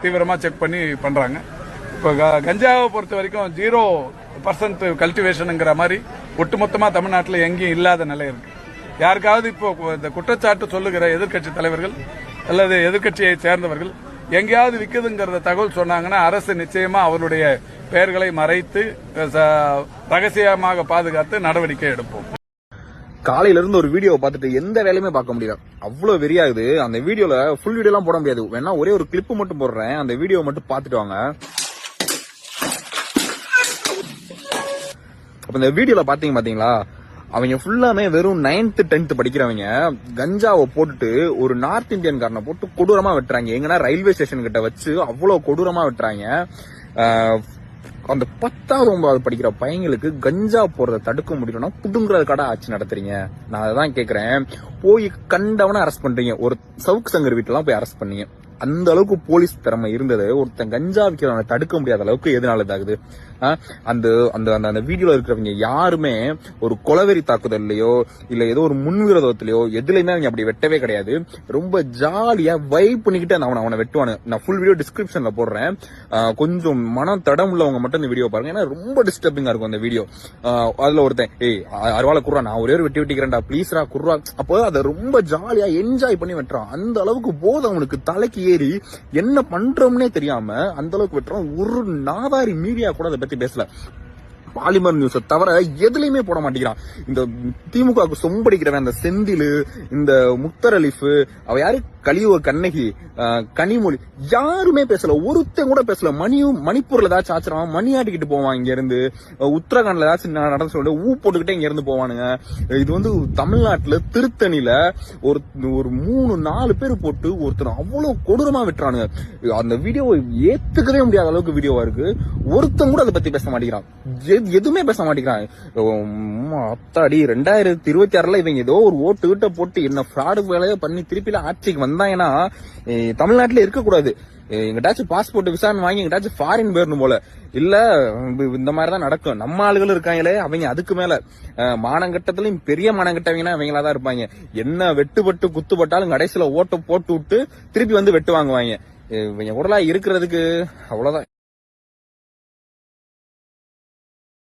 தீவிரமா செக் பண்ணி பண்றாங்க. இப்போ கஞ்சாவை பொறுத்த வரைக்கும் 0% கல்டிவேஷனுங்கிற மாதிரி ஒட்டுமொத்தமா தமிழ்நாட்டில் எங்கேயும் இல்லாத நிலை இருக்கு. யாருக்காவது இப்போ இந்த குற்றச்சாட்டு சொல்லுகிற எதிர்க்கட்சி தலைவர்கள் அல்லது எதிர்க்கட்சியை சேர்ந்தவர்கள் எங்கேயாவது விக்குதுங்கிறத தகவல் சொன்னாங்கன்னா அரசு நிச்சயமா அவருடைய பெயர்களை மறைத்து ரகசியமாக பாதுகாத்து நடவடிக்கை எடுப்போம். காலையில இருந்து ஒரு வீடியோ பார்த்துட்டு எந்த வேலையுமே பார்க்க முடியல. அவ்வளவு வெறியாகுது. அந்த வீடியோல ஃபுல் வீடியோ எல்லாம் போட முடியாது. வேணா ஒரே ஒரு கிளிப் மட்டும் போடுறேன். அந்த வீடியோ மட்டும் பார்த்துட்டு வாங்க. அப்ப இந்த வீடியோல பாத்தீங்களா, அவங்க ஃபுல்லாமே வெறும் 9th 10th படிக்கிறவங்க கஞ்சாவை போட்டுட்டு ஒரு நார்த் இந்தியன் காரனை போட்டு கொடூரமா வெட்டுறாங்க. எங்கன்னா ரயில்வே ஸ்டேஷன் கிட்ட வச்சு அவ்வளவு கொடூரமா வெட்டுறாங்க. அந்த 10வது 9வது படிக்கிற பையங்களுக்கு கஞ்சா போறதை தடுக்க முடியலன்னா புடுங்குறதுக்காக ஆட்சி நடத்துறீங்க. நான் அதான் கேக்குறேன். போய் கண்டவன அரெஸ்ட் பண்றீங்க. ஒரு சவுக்கு சங்கர் வீட்டுலாம் போய் அரெஸ்ட் பண்ணீங்க. அந்த அளவுக்கு போலீஸ் திறமை இருந்தது. ஒருத்தன் கஞ்சா விற்கிறவனை தடுக்க முடியாத அளவுக்கு எதனால இதாகுது? அந்த அந்த அந்த வீடியோல இருக்கிறவங்க யாருமே ஒரு கொலவெறி தாக்குதல்லையோ இல்ல ஏதோ ஒரு முன்விரோதத்திலயோ எதுலையுமே அவங்க அப்படி வெட்டவே கிடையாது. ரொம்ப ஜாலியா வைப் பண்ணிக்கிட்டு அவனை வெட்டுவானு. நான் ஃபுல் வீடியோ டிஸ்கிரிப்ஷன்ல போடுறேன். கொஞ்சம் மனம் தடம் உள்ளவங்க மட்டும் இந்த வீடியோ பாருங்க. ஏன்னா ரொம்ப டிஸ்டர்பிங்கா இருக்கும் அந்த வீடியோ. அதுல ஒருத்தன் அருவாளை குர்றா, நான் ஒரே ஒரு வெட்டிக்கிறேன்டா ப்ளீஸ்ரா குர்றா. அப்போ அதை ரொம்ப ஜாலியா என்ஜாய் பண்ணி வெட்டுறான். அந்த அளவுக்கு போது அவனுக்கு தலைக்கு ஏறி என்ன பண்றோம்னே தெரியாம அந்த அளவுக்கு வெட்டுறான். ஒரு நாதாரி மீடியா கூட அதை பத்தி பேசல. பாலிமர் நியூஸ் தவிர எதுலையுமே போட மாட்டேங்கிறான். இந்த திமுக சொம்படிக்கிறவன் அந்த செந்தில், இந்த முக்தர் அலிஃப், அவ யாரு கலியூர் கண்ணகி, கனிமொழி யாருமே பேசல. ஒருத்தன் கூட பேசல. மணிப்பூர்ல ஏதாச்சும் ஆச்சுறான், மணி ஆட்டிக்கிட்டு போவான். இங்க இருந்து உத்தரகாண்ட்ல ஏதாச்சும் நடந்து சொல்லிட்டு போட்டுக்கிட்டே இங்க இருந்து போவானுங்க. இது வந்து தமிழ்நாட்டுல திருத்தணியில ஒரு 3-4 பேர் போட்டு ஒருத்தர் அவ்வளவு கொடூரமா விட்டுறானுங்க. அந்த வீடியோ ஏத்துக்கவே முடியாத அளவுக்கு வீடியோவா இருக்கு. ஒருத்தன் கூட அதை பத்தி பேச மாட்டேங்கிறான். எதுவுமே பேச மாட்டேங்கிறான். அத்தாடி 2026ல இவங்க ஏதோ ஒரு ஓட்டு போட்டு என்ன ஃப்ராடு வேலையை பண்ணி திருப்பில ஆட்சிக்கு வந்தாங்கன்னா தமிழ்நாட்டுல இருக்கக்கூடாது. எங்கிட்டாச்சும் பாஸ்போர்ட் விசாரணை வாங்கி எங்கிட்டாச்சும் ஃபாரின் போயிடணும் போல. இல்ல இந்த மாதிரிதான் நடக்கும். நம்ம ஆளுகள் இருக்காங்களே அவங்க அதுக்கு மேல மானங்கட்டத்திலையும் பெரிய மானங்கட்டவங்கன்னா அவங்களாதான் இருப்பாங்க. என்ன வெட்டுப்பட்டு குத்துப்பட்டாலும் கடைசியில ஓட்ட போட்டு விட்டு திருப்பி வந்து வெட்டு வாங்குவாங்க. இவங்க உடலா இருக்கிறதுக்கு அவ்வளவுதான்.